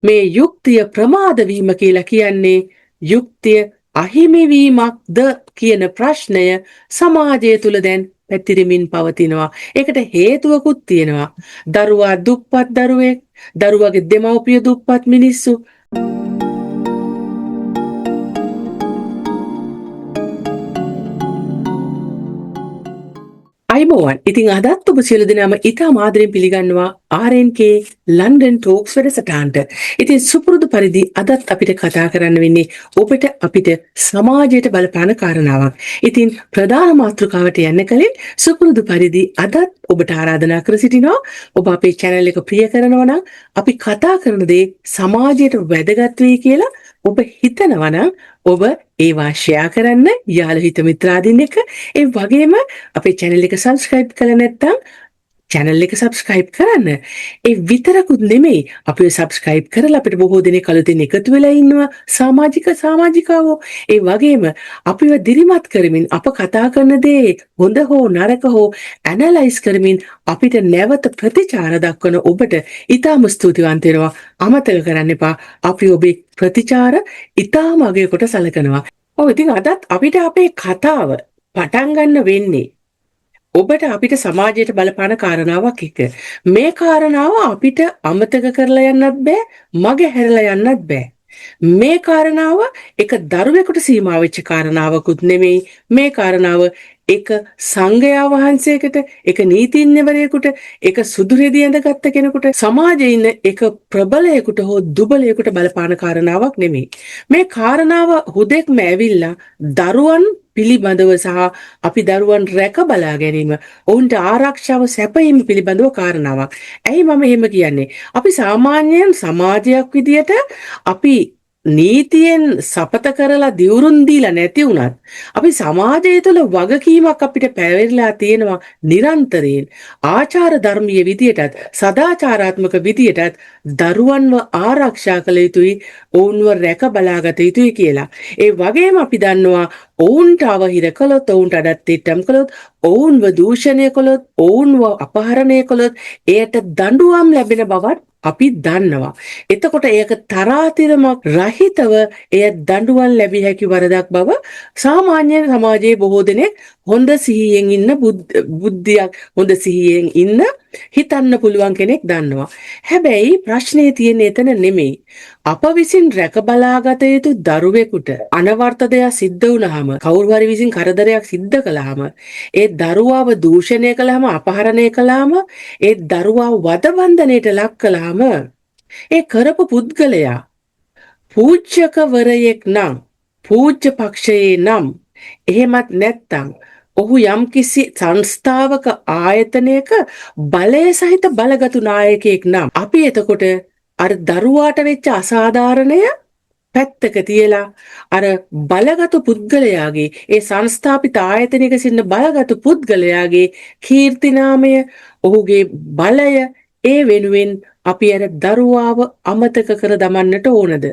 මේ යුක්තිය ප්‍රමාද වීම කියලා කියන්නේ යුක්තිය අහිමි වීමක්ද කියන ප්‍රශ්නය සමාජය තුල දැන් පැතිරෙමින් පවතිනවා. ඒකට හේතුවකුත් තියෙනවා. දරුවා දුප්පත් දරුවෙක්, දරුවගේ දෙමව්පිය දුප්පත් මිනිස්සු. අයිබෝවන්. ඉතින් අදත් ඔබ සියලු දෙනාම ඉතාම ආදරෙන් පිළිගන්නවා RNK ලන්ඩන් ටෝක්ස් වැඩසටහනට. ඉතින් සුපුරුදු පරිදි අදත් අපිට කතා කරන්න වෙන්නේ අපිට සමාජයට බලපාන කාරණාවක්. ඉතින් ප්‍රධාන මාතෘකාවට යන්න කලින් සුපුරුදු පරිදි අදත් ඔබට ආරාධනා කර සිටිනවා ඔබ අපේ channel එක ප්‍රිය කරනවා නම් අපි කතා කරන දේ සමාජයට වැදගත් වෙයි කියලා ඔබ හිතනවා නම් ඔබ ඒවා ෂෙයා කරන්න යාළු හිත මිත්‍රාදීන් එක්ක. ඒ වගේම අපේ channel එක subscribe කරලා නැත්නම් channel එක subscribe කරන්න. ඒ විතරකුත් නෙමෙයි අපිව subscribe කරලා අපිට බොහෝ දෙනෙක් අලුතෙන් එකතු වෙලා ඉන්නවා සමාජිකාවෝ. ඒ වගේම අපිව දිරිමත් කරමින් අප කතා කරන දේ හොඳ හෝ නරක හෝ ඇනලයිස් කරමින් අපිට නැවත ප්‍රතිචාර දක්වන ඔබට ඉතාම ස්තුතිවන්ත වෙනවා. අමතක කරන්න එපා අපි ඔබේ ප්‍රතිචාර ඉතාම අගය කොට සලකනවා. ඉතින් අදත් අපිට අපේ කතාව පටන් ගන්න වෙන්නේ ඔබට අපිට සමාජයට බලපාන කාරණාවක් එක. මේ කාරණාව අපිට අමතක කරලා යන්නත් බෑ, මග හැරලා යන්නත් බෑ. මේ කාරණාව එක දරුවෙකුට සීමා වෙච්ච කාරණාවකුත් නෙමෙයි. මේ කාරණාව එක සංඝයා වහන්සේකට, එක නීතිඥවරයෙකුට, එක සුදු රෙදි ඇඳගත්ත කෙනෙකුට, සමාජයේ ඉන්න එක ප්‍රබලයෙකුට හෝ දුබලයෙකුට බලපාන කාරණාවක් නෙමෙයි. මේ කාරණාව හුදෙක්ම ඇවිල්ලා දරුවන් පිළිබඳව සහ අපි දරුවන් රැක බලා ගැනීම, ඔවුන්ට ආරක්ෂාව සැපයීම පිළිබඳව කාරණාවක්. ඇයි මම එහෙම කියන්නේ? අපි සාමාන්‍යයෙන් සමාජයක් විදියට අපි නීතියෙන් සපත කරලා දිවුරුම් දීලා නැති වුණත් අපි සමාජය තුළ වගකීමක් අපිට පැවරලා තියෙනවා නිරන්තරයෙන්. ආචාර ධර්මීය විදියටත් සදාචාරාත්මක විදියටත් දරුවන්ව ආරක්ෂා කළ යුතුයි, ඔවුන්ව රැක බලාගත යුතුයි කියලා. ඒ වගේම අපි දන්නවා ඔවුන්ට අවහිර කළොත්, ඔවුන්ට අඩත්තිට්ටම් කළොත්, ඔවුන්ව දූෂණය කළොත්, ඔවුන්ව අපහරණය කළොත් එයට දඬුවම් ලැබෙන බවත් අපි දන්නවා. එතකොට ඒක තරාතිරමක් රහිතව එය දඬුවම් ලැබිය හැකි වරදක් බව සාමාන්‍ය සමාජයේ බොහෝ දෙනෙක් හොඳ සිහියෙන් ඉන්න බුද්ධියක් හොඳ සිහියෙන් ඉන්න හිතන්න පුළුවන් කෙනෙක් දන්නවා. හැබැයි ප්‍රශ්නේ තියෙන්නේ එතන නෙමෙයි. අප විසින් රැක බලාගත යුතු දරුවෙකුට අනවර්ථ දෙයක් සිද්ධ වුණාම, කවුරු හරි විසින් කරදරයක් සිද්ධ කළාම, ඒ දරුවාව දූෂණය කළාම, අපහරණය කළාම, ඒ දරුවාව වදබන්ධනයට ලක් කළාම, ඒ කරපු පුද්ගලයා පූජ්‍යකවරයෙක් නම්, පූජ්‍ය පක්ෂයේ නම්, එහෙමත් නැත්නම් ඔහු යම්කිසි සංස්ථාවක ආයතනයක බලය සහිත බලගතු නායකයෙක් නම් අපි එතකොට අර දරුවාට වෙච්ච අසාධාරණය පැත්තක තියලා අර බලගතු පුද්ගලයාගේ, ඒ සංස්ථාපිත ආයතනයක සිටින බලගතු පුද්ගලයාගේ කීර්තිනාමය, ඔහුගේ බලය, ඒ වෙනුවෙන් අපි අර දරුවාව අමතක කර දමන්නට ඕනද?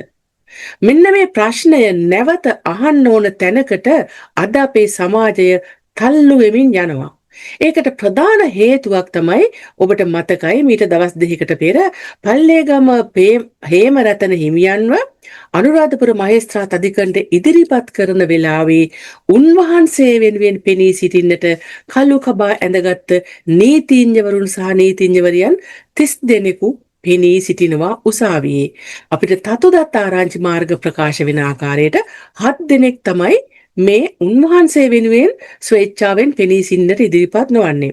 මෙන්න මේ ප්‍රශ්නය නැවත අහන්න ඕන තැනකට අද අපේ සමාජය තල්ලු වෙමින් යනවා. ඒකට ප්‍රධාන හේතුවක් තමයි ඔබට මතකයි මීට දවස් දෙකකට පෙර පල්ලේගම හේමරතන හිමියන්ව අනුරාධපුර මහේස්ත්‍රාත් අධිකරණයට ඉදිරිපත් කරන වෙලාවේ උන්වහන්සේ වෙනුවෙන් පෙනී සිටින්නට කළු කබා ඇඳගත් නීතිඥවරුන් සහ නීතිඥවරියන් 30 දෙනෙකු පෙනී සිටිනවා උසාවියේ. අපිට තතුදත් ආරංචි මාර්ග ප්‍රකාශ වෙන ආකාරයට 7 දෙනෙක් තමයි මේ උන්වහන්සේ වෙනුවෙන් ස්වේච්ඡාවෙන් පෙනී සිටින්නට ඉදිරිපත් නොවන්නේ.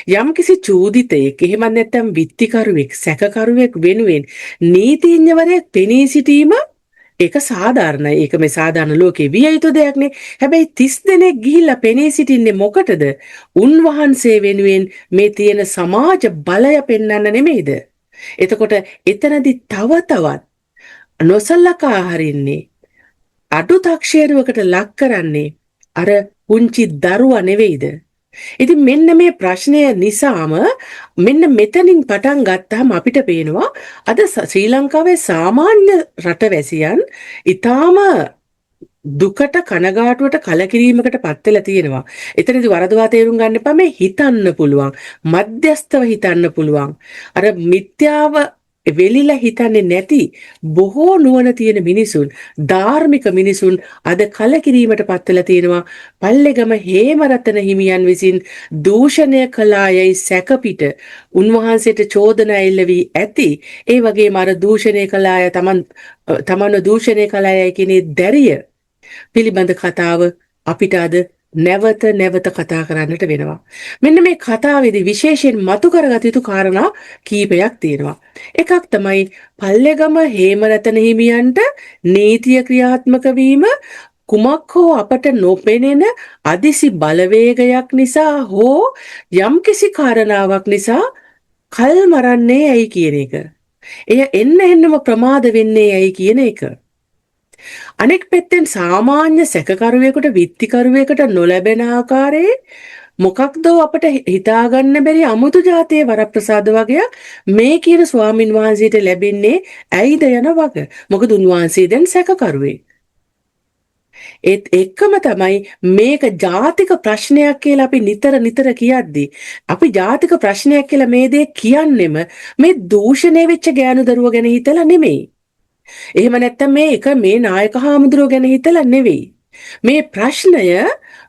යම්කිසි චූදිතයෙක්, එහෙම නැත්නම් විත්තිකරුවෙක්, සැකකරුවෙක් වෙනුවෙන් නීතිඥවරයෙක් පෙනී සිටීම ඒක සාධාරණයි. ඒක මේ සාධාරණ ලෝකේ විය යුතු දෙයක්නේ. හැබැයි 30 දෙනෙක් ගිහිල්ලා පෙනී සිටින්නේ මොකටද? උන්වහන්සේ වෙනුවෙන් මේ තියෙන සමාජ බලය පෙන්වන්න නෙමෙයිද? එතකොට එතනදී තවත් නොසලකා හරින්නේ, අඩු තක්ෂේරුවකට ලක් කරන්නේ අර පුංචි දරුවා නෙවෙයිද? ඉතින් මෙන්න මේ ප්‍රශ්නය නිසාම මෙන්න මෙතනින් පටන් ගත්තාම අපිට පේනවා අද ශ්‍රී ලංකාවේ සාමාන්‍ය රටවැසියන් ඊටාම දුකට, කනගාටුවට, කලකිරීමකට පත් වෙලා තියෙනවා. එතනදී වරදවා තේරුම් ගන්න එපා. මේ හිතන්න පුළුවන්, මධ්‍යස්තව හිතන්න පුළුවන්. අර මිත්‍යාව වෙලිලා හිතන්නේ නැති බොහෝ නුවණ තියෙන මිනිසුන්, ධාර්මික මිනිසුන් අද කලකිරීමට පත් වෙලා තියෙනවා. පල්ලේගම හේමරතන හිමියන් විසින් දූෂණය කළායයි සැකපිට උන්වහන්සේට චෝදනා එල්ල වී ඇති. ඒ වගේම අර දූෂණය කළාය තමන්ව දූෂණය කළායයි කියන දැරිය පිළිබඳ කතාව අපිට අද නැවත නැවත කතා කරන්නට වෙනවා. මෙන්න මේ කතාවේදී විශේෂයෙන් මතු කරගත යුතු කාරණා කීපයක් තියෙනවා. එකක් තමයි පල්ලේගම හේමරතන හිමියන්ට නීතිය ක්‍රියාත්මක වීම කුමක් හෝ අපට නොපෙනෙන අදිසි බලවේගයක් නිසා හෝ යම්කිසි කාරණාවක් නිසා කල් මරන්නේ ඇයි කියන එක. එය එන්නම ප්‍රමාද වෙන්නේ ඇයි කියන එක. අනෙක් පැත්තෙන් සාමාන්‍ය සැකකරුවෙකුට විත්තිකරුවෙකුට නොලැබෙන ආකාරයේ මොකක්ද අපට හිතාගන්න බැරි අමුතු જાතියේ වරප්‍රසාද වගේ මේ කියන ස්වාමින් වහන්සේට ලැබෙන්නේ ඇයිද යන වග. මොකද උන්වහන්සේ දැන් සැකකරුවෙක්. ඒත් එක්කම තමයි මේක ජාතික ප්‍රශ්නයක් කියලා අපි නිතර කියද්දී අපි ජාතික ප්‍රශ්නයක් කියලා මේ දේ කියන්නෙම මේ දූෂණය වෙච්ච ගෑනු දරුවෝ ගැන හිතලා නෙමෙයි. එහෙම නැත්නම් මේ නායක හාමුදුරුවෝ ගැන හිතලා නෙවෙයි. මේ ප්‍රශ්නය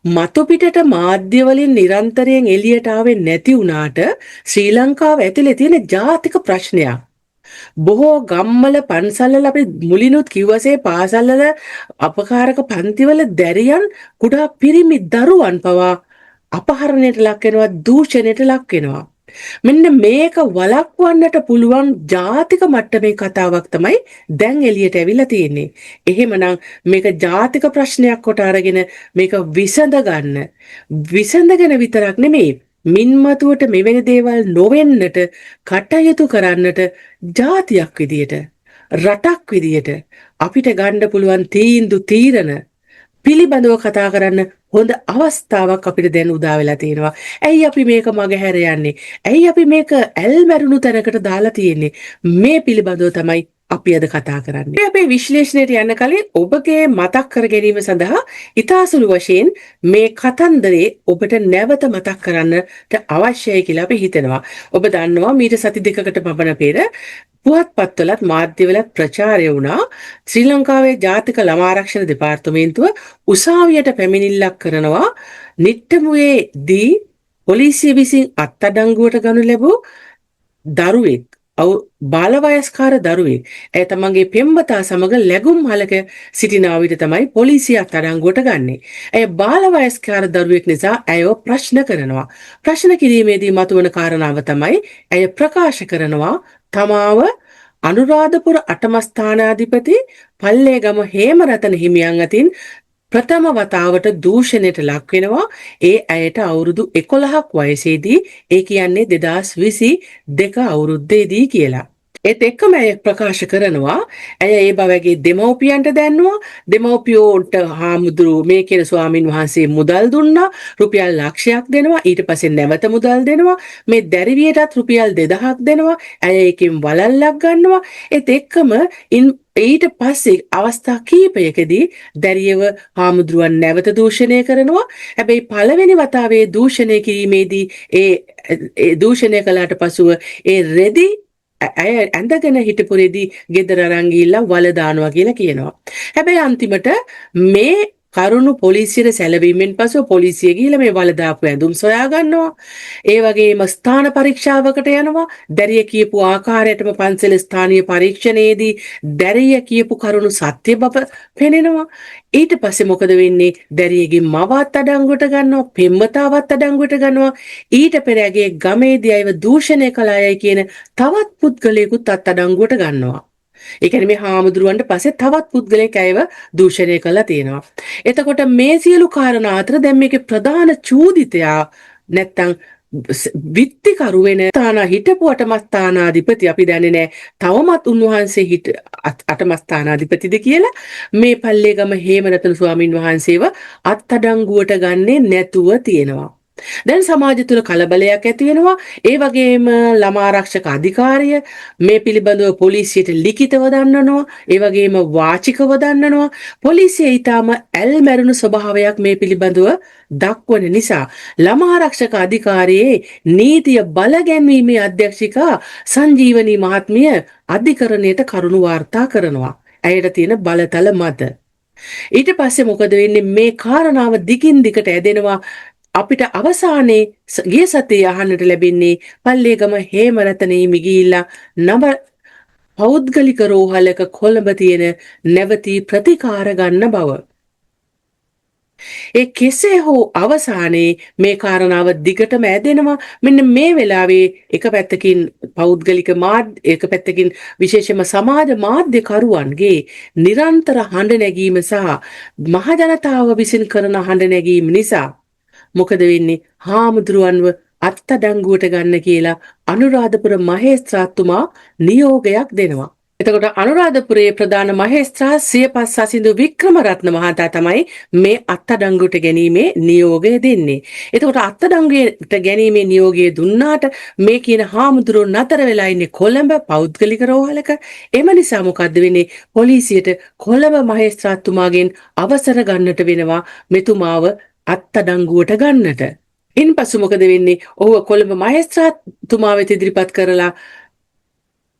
මතු පිටට මාධ්‍ය වලින් නිරන්තරයෙන් එළියට ආවේ නැති වුණාට ශ්‍රී ලංකාව ඇතුලේ තියෙන ජාතික ප්‍රශ්නයක්. බොහෝ ගම්වල පන්සල්වල අපි මුලිනුත් කිව්වසේ පාසල්වල අපකාරක පන්තිවල දැරියන් කුඩා පිරිමි දරුවන් පවා අපහරණයට ලක් වෙනවා, දූෂණයට ලක් වෙනවා. මෙන්න මේක වළක්වන්නට පුළුවන් ජාතික මට්ටමේ කතාවක් තමයි දැන් එළියට ඇවිල්ලා තියෙන්නේ. එහෙමනම් මේක ජාතික ප්‍රශ්නයක් කොට අරගෙන මේක විසඳගෙන විතරක් නෙමෙයි මින්මතුවට මෙවැනි දේවල් නොවෙන්නට කටයුතු කරන්නට ජාතියක් විදියට රටක් විදියට අපිට ගන්න පුළුවන් තීරණ පිළිබඳව කතා කරන්න හොඳ අවස්ථාවක් අපිට දැන් උදා වෙලා තියෙනවා. ඇයි අපි මේක මගහැර යන්නේ? ඇයි අපි මේක ඇල්මැරුණු තැනකට දාලා තියෙන්නේ? මේ පිළිබඳව තමයි අපි අද කතා කරන්නේ. අපේ විශ්ලේෂණයට යන්න කලින් ඔබගේ මතක් කර ගැනීම සඳහා ඉතාසුළු වශයෙන් මේ කතන්දරේ ඔබට නැවත මතක් කරන්නට අවශ්‍යයි කියලා අපි හිතනවා. ඔබ දන්නවා මීට සති දෙකකට පමණ පෙර පුවත්පත්වලත් මාධ්‍යවලත් ප්‍රචාරය වුණා ශ්‍රී ලංකාවේ ජාතික ළමා ආරක්ෂණ දෙපාර්තමේන්තුව උසාවියට පැමිණිල්ලක් කරනවා නිට්ටඹුවේදී පොලිසිය විසින් අත්අඩංගුවට ගනු ලැබූ දරුවෙක් බාලවයස්කාර දරුවෙක් ඇය තමන්ගේ පෙම්වතා සමග ලැබුම් හලක සිටින විට තමයි පොලිසිය අත්අඩංගුවට ගන්නෙ. ඇය බාලවයස්කාර දරුවෙක් නිසා ඇයව ප්‍රශ්න කරනවා. ප්‍රශ්න කිරීමේදී මතුවන කාරණාව තමයි ඇය ප්‍රකාශ කරනවා තමාව අනුරාධපුර අටමස්ථානාධිපති පල්ලේගම හේමරතන හිමියන් අතින් ප්‍රථම වතාවට දූෂණයට ලක් වෙනවා. ඒ ඇයට අවුරුදු 11ක් වයසේදී, ඒ කියන්නේ 2022 අවුරුද්දේදී කියලා. ඒත් එක්කම ඇය ප්‍රකාශ කරනවා ඇය ඒ බවගේ දෙමව්පියන්ට දැන්නුවා. දෙමව්පියෝන්ට හාමුදුරුවෝ මේ කියන ස්වාමින් වහන්සේ මුදල් දුන්නා. රුපියල් ලක්ෂයක් දෙනවා. ඊට පස්සේ නැවත මුදල් දෙනවා. මේ දැරිවියටත් රුපියල් 2000ක් දෙනවා. ඇය ඒකෙන් වලල්ලක් ගන්නවා. ඒත් එක්කම ඊට පස්සේ අවස්ථා කීපයකදී දැරියව හාමුදුරුවන් නැවත දූෂණය කරනවා. හැබැයි පළවෙනි වතාවේ දූෂණය කිරීමේදී ඒ දූෂණය කළාට පසුව ඒ රෙදි ඇය ඇඳගෙන හිටපු රෙදි ගෙදර අරන් ගිහිල්ලා වල දානවා කියලා කියනවා. හැබැයි අන්තිමට මේ කරුණු පොලිසියට සැලවීමෙන් පසුව පොලිසිය ගිහිල්ලා මේ වල දාපු ඇඳුම් සොයා ගන්නවා. ඒ වගේම ස්ථාන පරීක්ෂාවකට යනවා. දැරිය කියපු ආකාරයටම පන්සල ස්ථානීය පරීක්ෂණයේදී දැරිය කියපු කරුණු සත්‍ය බව පෙනෙනවා. ඊට පස්සේ මොකද වෙන්නේ? දැරියගේ මව අත්අඩංගුවට ගන්නවා, පෙම්වතාවත් අත්අඩංගුවට ගන්නවා. ඊට පෙර ඇගේ ගමේදී අයව දූෂණය කළායයි කියන තවත් පුද්ගලයෙකුත් අත්අඩංගුවට ගන්නවා. ඒ කියන්නේ මේ හාමුදුරුවන්ට පස්සේ තවත් පුද්ගලයෙක් ඇයව දූෂණය කළා තියෙනවා. එතකොට මේ සියලු කාරණා අතර දැන් මේකේ ප්‍රධාන චූදිතයා නැත්තම් විත්තිකරු වෙන හිටපු අටමස්ථානාධිපති අපි දන්නේ නැහැ තවමත් උන්වහන්සේ අටමස්ථානාධිපතිද කියලා මේ පල්ලේගම හේමරතන ස්වාමින් වහන්සේව අත්අඩංගුවට ගන්නේ නැතුව තියෙනවා. දැන් සමාජය තුළ කලබලයක් ඇති වෙනවා. ඒ වගේම ළමා ආරක්ෂක අධිකාරිය මේ පිළිබඳව පොලිසියට ලිඛිතව දන්වනවා. ඒ වගේම වාචිකව දන්වනවා. පොලිසිය ඊටම ඇල්මැරුණු ස්වභාවයක් මේ පිළිබඳව දක්වන නිසා ළමා ආරක්ෂක අධිකාරියේ නීතිය බලගැන්වීමේ අධ්‍යක්ෂිකා සංජීවනී මහත්මිය අධිකරණයට කරුණු වාර්තා කරනවා. ඇයට තියෙන බලතල මත. ඊට පස්සේ මොකද වෙන්නේ? මේ කාරණාව දිගින් දිගට ඇදෙනවා. අපිට අවසානයේ ගිය සතියේ අහන්නට ලැබෙන්නේ පල්ලේගම හේමරතනයේ මිගිහිල්ලා නව පෞද්ගලික රෝහලක කොළඹ තියෙන නැවතී ප්‍රතිකාර ගන්න බව. ඒ කෙසේ හෝ අවසානයේ මේ කාරණාව දිගටම ඇදෙනවා. මෙන්න මේ වෙලාවේ එක පැත්තකින් පෞද්ගලික මාධ්‍ය, එක පැත්තකින් විශේෂයෙන්ම සමාජ මාධ්‍යකරුවන්ගේ නිරන්තර හඬ නැගීම සහ මහජනතාව විසින් කරන හඬ නැගීම නිසා මොකද වෙන්නේ? හාමුදුරුවන්ව අත්අඩංගුවට ගන්න කියලා අනුරාධපුර මහේස්ත්‍රාත්තුමා නියෝගයක් දෙනවා. එතකොට අනුරාධපුරයේ ප්‍රධාන මහේස්ත්‍රාත් සියපත් සසිඳු වික්‍රමරත්න මහතා තමයි මේ අත්අඩංගුවට ගැනීමේ නියෝගය දෙන්නේ. එතකොට අත්අඩංගුවට ගැනීමේ නියෝගය දුන්නාට මේ කියන හාමුදුරුවෝ නතර වෙලා ඉන්නේ කොළඹ පෞද්ගලික රෝහලක. එම නිසා මොකද්ද වෙන්නේ? පොලිසියට කොළඹ මහේස්ත්‍රාත්තුමාගෙන් අවසර ගන්නට වෙනවා මෙතුමාව අත්අඩංගුවට ගන්නට. ඉන්පසු මොකද වෙන්නේ? ඔහුව කොළඹ මහේස්ත්‍රාත්තුමා වෙත ඉදිරිපත් කරලා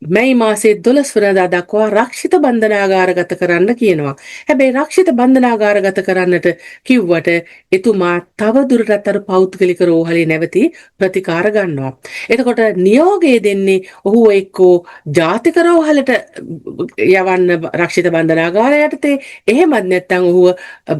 මැයි මාසයේ 12 වෙනිදා දක්වා රක්ෂිත බන්ධනාගාරගත කරන්න කියනවා. හැබැයි රක්ෂිත බන්ධනාගාරගත කරන්නට කිව්වට එතුමා තව දුරටත් අර පෞද්ගලික රෝහලේ නැවතී ප්‍රතිකාර ගන්නවා. එතකොට නියෝගය දෙන්නේ ඔහුව එක්කෝ ජාතික රෝහලට යවන්න රක්ෂිත බන්ධනාගාරය යටතේ, එහෙමත් නැත්නම් ඔහුව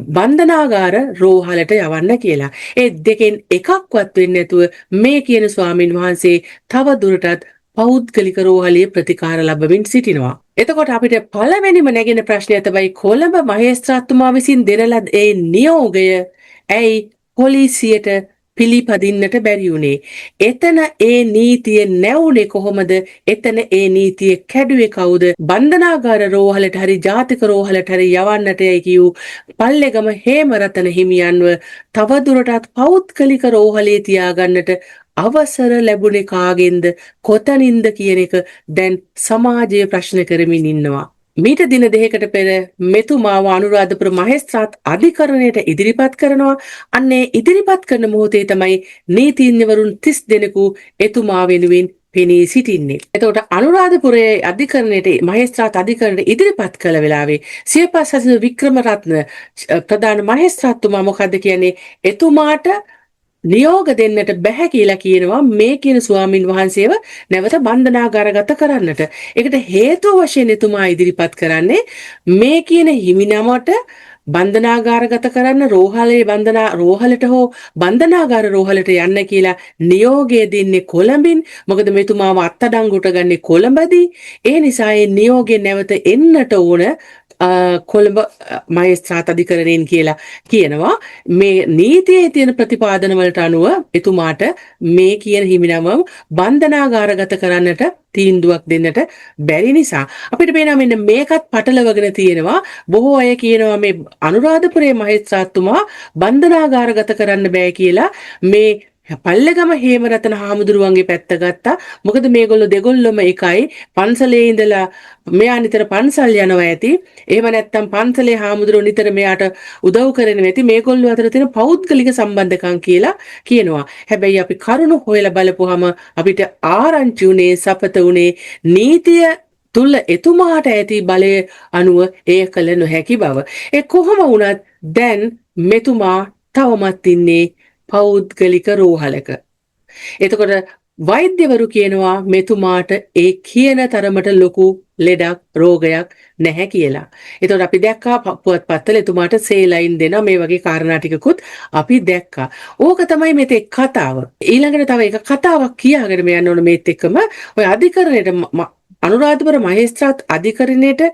බන්ධනාගාර රෝහලට යවන්න කියලා. ඒ දෙකෙන් එකක්වත් වෙන්නේ නැතුව මේ කියන ස්වාමින් වහන්සේ තව දුරටත් පෞද්ගලික රෝහලේ ප්‍රතිකාර ලැබමින් සිටිනවා. එතකොට අපිට පළවෙනිම නැගෙන ප්‍රශ්නය තමයි කොළඹ මහේස්ත්‍රාත්තුමා විසින් දෙන ලද ඒ නියෝගය ඇයි පොලිසියට පිළිපදින්නට බැරි වුණේ? එතන ඒ නීතිය නැවුනේ කොහොමද? එතන ඒ නීතිය කැඩුවේ කවුද? බන්ධනාගාර රෝහලට හරි ජාතික රෝහලට හරි යවන්නට යයි කියූ පල්ලේගම හේමරතන හිමියන්ව තවදුරටත් පෞද්ගලික රෝහලේ තියාගන්නට අවසර ලැබුණේ කාගෙන්ද, කොතනින්ද කියන එක දැන් සමාජයේ ප්‍රශ්න කරමින් ඉන්නවා. මීට දින දෙකකට පෙර මෙතුමාව අනුරාධපුර මහේස්ත්‍රාත් අධිකරණයට ඉදිරිපත් කරනවා. අන්නේ ඉදිරිපත් කරන මොහොතේ තමයි නීතිඥවරුන් 30 දෙනෙකු එතුමා වෙනුවෙන් පෙනී සිටින්නේ. එතකොට අනුරාධපුරයේ අධිකරණයට මහේස්ත්‍රාත් අධිකරණයට ඉදිරිපත් කළ වෙලාවේ සියපත් සසිඳු වික්‍රමරත්න ප්‍රධාන මහේස්ත්‍රාත්තුමා මොකද්ද කියන්නේ? එතුමාට නියෝග දෙන්නට බැහැ කියලා කියනවා මේ කියන ස්වාමින් වහන්සේව නැවත බන්ධනාගාරගත කරන්නට. ඒකට හේතුව වශයෙන් එතුමා ඉදිරිපත් කරන්නේ මේ කියන හිමිනමට බන්ධනාගාරගත කරන්න රෝහලට හෝ බන්ධනාගාර රෝහලට යන්න කියලා නියෝගය දෙන්නේ කොළඹින්. මොකද මෙතුමාව අත්අඩංගුවට ගන්නේ කොළඹදී. ඒ නිසා ඒ නියෝගය නැවත එන්නට ඕන කොළඹ මහේස්ත්‍රාත් අධිකරණයෙන් කියලා කියනවා. මේ නීතියේ තියෙන ප්‍රතිපාදන වලට අනුව එතුමාට මේ කියන හිමිනම බන්ධනාගාරගත කරන්නට තීන්දුවක් දෙන්නට බැරි නිසා අපිට පේනවා මෙන්න මේකත් පටලවගෙන තියෙනවා. බොහෝ අය කියනවා මේ අනුරාධපුරයේ මහේස්ත්‍රාත්තුමා බන්ධනාගාරගත කරන්න බෑ කියලා. මේ පල්ලේගම හේමරතන හාමුදුරුවන්ගේ පැත්ත ගත්තා. මොකද මේගොල්ලෝ දෙගොල්ලොම එකයි. පන්සලේ ඉඳලා මෙයා නිතර පන්සල් යනවා ඇති. එහෙම නැත්නම් පන්සලේ හාමුදුරුවෝ නිතර මෙයාට උදව් කරනවා ඇති. මේගොල්ලෝ අතර තියෙන පෞද්ගලික සම්බන්ධකම් කියලා කියනවා. හැබැයි අපි කරුණු හොයලා බලපුවාම අපිට ආරංචි උනේ, සපත උනේ නීතිය තුල එතුමාට ඇති බලය අනුව එය කළ නොහැකි බව. ඒ කොහොම වුණත් දැන් මෙතුමා තවමත් ඉන්නේ පෞද්ගලික රෝහලක. එතකොට වෛද්‍යවරු කියනවා මෙතුමාට ඒ කියන තරමට ලොකු ලෙඩක් රෝගයක් නැහැ කියලා. එතකොට අපි දැක්කා පුවත්පත්වල එතුමාට සේලයින් දෙන මේ වගේ කාරණා ටිකකුත් අපි දැක්කා. ඕක තමයි මෙතෙක් කතාව. ඊළඟට තව එක කතාවක් කියාගෙන යන්න ඕන මේත් එක්කම ඔය අධිකරණයට අනුරාධපුර මහේස්ත්‍රාත් අධිකරණයට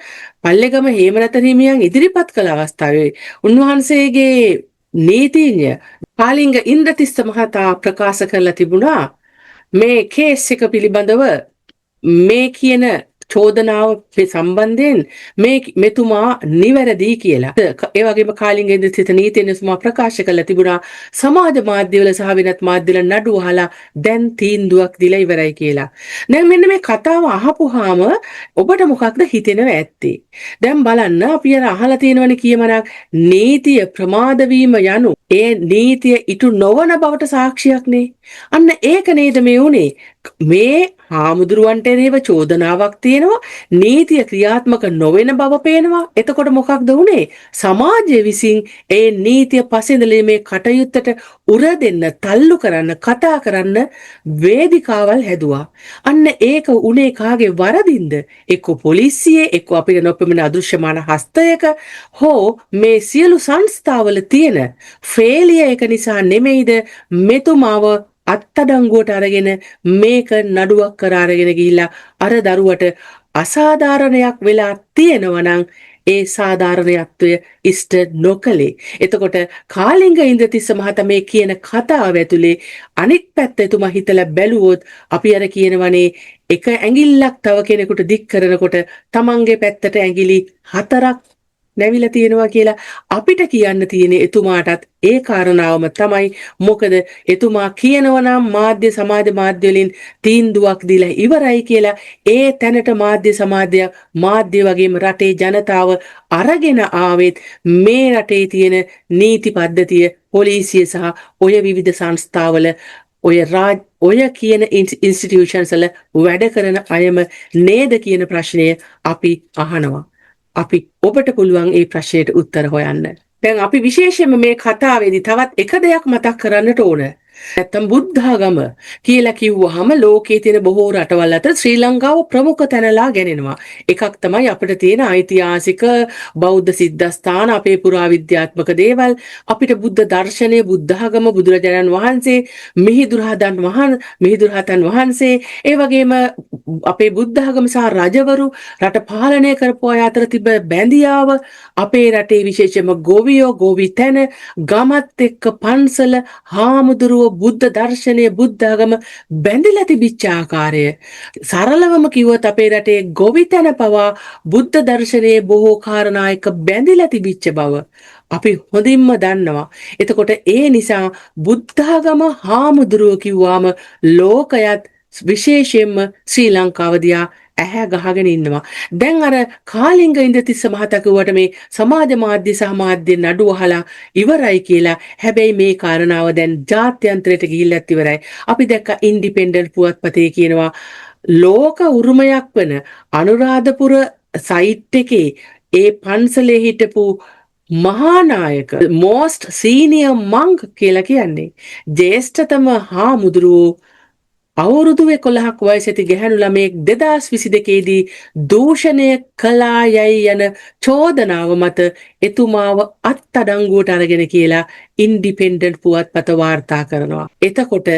පල්ලේගම හේමරතන හිමියන් ඉදිරිපත් කළ අවස්ථාවේ උන්වහන්සේගේ නීතිඥ පාලිංග ඉන්ද්‍රතිස්ස මහතා ප්‍රකාශ කරලා තිබුණා මේ කේස් එක පිළිබඳව මේ කියන චෝදනාව සම්බන්ධයෙන් මේ මෙතුමා නිවැරදි කියලා. ඒ වගේම කාලිංග ඉන්ද්‍රසිත නීතිඥතුමා ප්‍රකාශ කළ තිබුණා සමාජ මාධ්‍යවල සහ වෙනත් මාධ්‍යවල නඩු අහලා දැන් තීන්දුවක් දීලා ඉවරයි කියලා. දැන් මෙන්න මේ කතාව අහපුවාම ඔබට මොකක්ද හිතෙනව ඇත්තේ? දැන් බලන්න අපි අර අහලා තියෙනවනේ කියමනක් නීතිය ප්‍රමාද වීම යනු ඒ නීතිය ඉටු නොවන බවට සාක්ෂියක්නේ. අන්න ඒක නේද මේ උනේ. මේ හාමුදුරුවන්ට එරෙහිව චෝදනාවක් තියෙනවා නීතිය ක්‍රියාත්මක නොවන බව පේනවා. එතකොට මොකක්ද උනේ? සමාජය විසින් ඒ නීතිය පසඳලීමේ කටයුත්තට උර දෙන්න, තල්ලු කරන්න, කතා කරන්න වේදිකාවල් හැදුවා. අන්න ඒක උනේ කාගේ වරදින්ද? එක්ක පොලිසියේ, එක්ක අපිට නොපෙනෙන අදෘශ්‍යමාන හස්තයක හෝ මේ සියලු සංස්ථාවල තියෙන ෆේලියර් එක නිසා නෙමෙයිද මෙතුමාව අත්තඩංගුවට අරගෙන මේක නඩුවක් කර අරගෙන ගිහිල්ලා අර දරුවට අසාධාරණයක් වෙලා තියෙනවා නම් ඒ සාධාරණත්වය ඉෂ්ට නොකලේ. එතකොට කාලිංග ඉන්ද්‍රතිස්ස මහතා මේ කියන කතාව ඇතුලේ අනිත් පැත්ත එතුමා හිතලා බැලුවොත් අපි අර කියනවනේ එක ඇඟිල්ලක් තව කෙනෙකුට දික් කරනකොට තමන්ගේ පැත්තට ඇඟිලි 4ක් නැවිලා තියෙනවා කියලා අපිට කියන්න තියෙන එතුමාටත් ඒ කාරණාවම තමයි. මොකද එතුමා කියනවා නම් මාධ්‍ය සමාජ මාධ්‍ය වලින් තීන්දුවක් දීලා ඉවරයි කියලා ඒ තැනට මාධ්‍ය වගේම රටේ ජනතාව අරගෙන ආවෙත් මේ රටේ තියෙන නීති පද්ධතිය පොලිසිය සහ ඔය විවිධ සංස්ථාවල ඔය කියන ඉන්ස්ටිටියුෂන්ස් වල වැඩ කරන අයම නේද කියන ප්‍රශ්නය අපි අහනවා. අපි ඔබට පුළුවන් ඒ ප්‍රශ්නයට උත්තර හොයන්න. දැන් අපි විශේෂයෙන්ම මේ කතාවේදී තවත් එක දෙයක් මතක් කරන්නට ඕන. නැත්තම් බුද්ධාගම කියලා කිව්වහම ලෝකයේ තියෙන බොහෝ රටවල් අතර ශ්‍රී ලංකාව ප්‍රමුඛ තැනලා ගෙනෙනවා. එකක් තමයි අපිට තියෙන ඓතිහාසික බෞද්ධ සිද්ධාස්ථාන, අපේ පුරාවිද්‍යාත්මක දේවල්, අපිට බුද්ධ දර්ශනය, බුද්ධාගම, බුදුරජාණන් වහන්සේ, මිහිඳුරහතන් වහන්සේ, ඒ වගේම අපේ බුද්ධාගම සහ රජවරු රට පාලනය කරපු අය අතර තිබ්බ බැඳියාව, අපේ රටේ විශේෂයෙන්ම ගෝවියෝ, ගෝවිතැන, ගමත් එක්ක පන්සල, හාමුදුරුවෝ, බුද්ධ දර්ශනය, බුද්ධාගම බැඳිලා තිබිච්ච ආකාරය, සරලවම කිව්වොත් අපේ රටේ ගොවිතැන පවා බුද්ධ දර්ශනයේ බොහෝ කාරණා එක්ක බැඳිලා තිබිච්ච බව අපි හොඳින්ම දන්නවා. එතකොට ඒ නිසා බුද්ධාගම හාමුදුරුවෝ කිව්වාම ලෝකයත් විශේෂයෙන්ම ශ්‍රී ලංකාව දිහා ඇහැ ගහගෙන ඉන්නවා. දැන් අර කාලිංග ඉන්ද්‍රතිස්ස මහතා කිව්වට මේ සමාජ මාධ්‍ය සහ මාධ්‍ය නඩු අහලා ඉවරයි කියලා. හැබැයි මේ කාරණාව දැන් ජාත්‍යන්තරයට ගිහිල්ලත් ඉවරයි. අපි දැක්ක ඉන්ඩිපෙන්ඩන්ට් පුවත්පතේ කියනවා ලෝක උරුමයක් වන අනුරාධපුර සයිට් එකේ ඒ පන්සලේ හිටපු මහානායක most senior monk කියලා කියන්නේ ජේෂ්ඨතම හාමුදුරුවෝ අවුරුදු 11ක් වයස ඇති ගැහැණු ළමයෙක් 2022 දී දූෂණය කළා යයි යන චෝදනාව මත එතුමාව අත්අඩංගුවට අරගෙන කියලා ඉන්ඩිපෙන්ඩන්ට් පුවත්පත වාර්තා කරනවා. එතකොට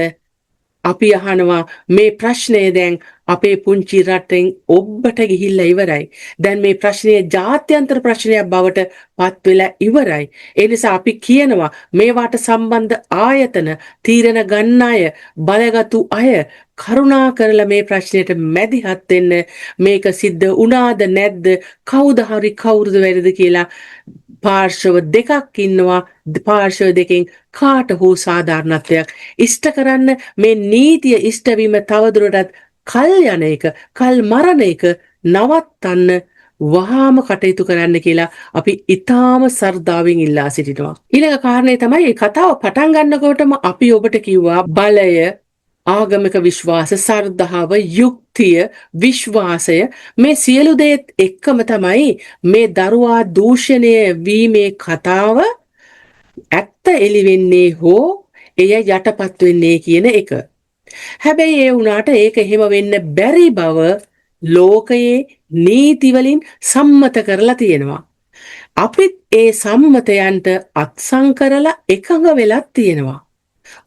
අපි අහනවා මේ ප්‍රශ්නය දැන් අපේ පුංචි රටෙන් ඔබට ගිහිල්ලා ඉවරයි. දැන් මේ ප්‍රශ්නය ජාත්‍යන්තර ප්‍රශ්නයක් බවට පත් වෙලා ඉවරයි. ඒ නිසා අපි කියනවා මේවට සම්බන්ධ ආයතන, තීරණ ගන්න අය, බලගතු අය කරුණා කරලා මේ ප්‍රශ්නයට මැදිහත් වෙන්න. මේක සිද්ධ වුණාද නැද්ද, කවුද හරි කවුරුද වැරදිද කියලා පාර්ශව දෙකක් ඉන්නවා. පාර්ශව දෙකෙන් කාට හෝ සාධාරණත්වයක් ඉෂ්ට කරන්න මේ නීතිය ඉෂ්ට වීම තවදුරටත් කල් යන එක, කල් මරණ එක නවත්තන්න වහාම කටයුතු කරන්න කියලා අපි ඊටාම සර්දාවෙන් ඉල්ලා සිටිනවා. ඊළඟ කාරණේ තමයි මේ කතාව පටන් ගන්නකොටම අපි ඔබට කිව්වා බලය, ආගමික විශ්වාස, සර්දාව, යුක්තිය, විශ්වාසය මේ සියලු දේත් එක්කම තමයි මේ දරුවා දූෂණය වීමේ කතාව ඇත්ත එළි වෙන්නේ හෝ එය යටපත් වෙන්නේ කියන එක. හැබැයි ඒ වුණාට ඒක එහෙම වෙන්න බැරි බව ලෝකයේ නීති වලින් සම්මත කරලා තියෙනවා. අපිත් ඒ සම්මතයන්ට අත්සන් කරලා එකඟ වෙලා තියෙනවා.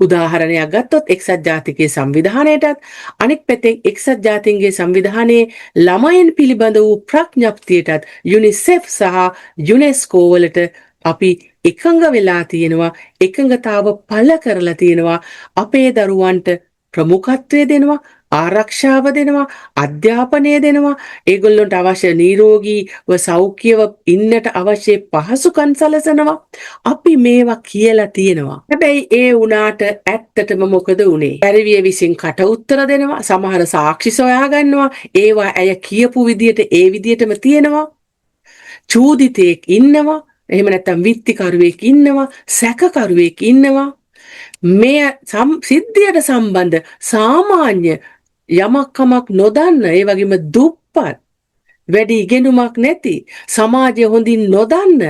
උදාහරණයක් ගත්තොත් එක්සත් ජාතිකයේ සංවිධානයටත් අනෙක් පැත්තෙන් එක්සත් ජාතීන්ගේ සංවිධානයේ ළමයින් පිළිබඳ වූ ප්‍රඥප්තියටත් යුනිසෙෆ් සහ යුනෙස්කෝ වලට අපි එකඟ වෙලා තියෙනවා. එකඟතාව පළ කරලා තියෙනවා. අපේ දරුවන්ට ප්‍රමුඛත්වය දෙනවා, ආරක්ෂාව දෙනවා, අධ්‍යාපනය දෙනවා, ඒගොල්ලන්ට අවශ්‍ය නිරෝගීව සෞඛ්‍යව ඉන්නට අවශ්‍ය පහසුකම් සලසනවා. අපි මේවා කියලා තියෙනවා. හැබැයි ඒ වුණාට ඇත්තටම මොකද වුනේ? පැරවිය විසින් කට උත්තර දෙනවා, සමහර සාක්ෂි සොයා ගන්නවා, ඒවා ඇය කියපු විදියට ඒ විදියටම තියෙනවා. චූදිතයෙක් ඉන්නවා, එහෙම නැත්නම් විත්තිකරුවෙක් ඉන්නවා, සැකකරුවෙක් ඉන්නවා. මෙය සිද්ධියට සම්බන්ධ සාමාන්‍ය යමක් කමක් නොදන්න ඒ වගේම දුප්පත් වැඩි ඉගෙනුමක් නැති සමාජය හොඳින් නොදන්න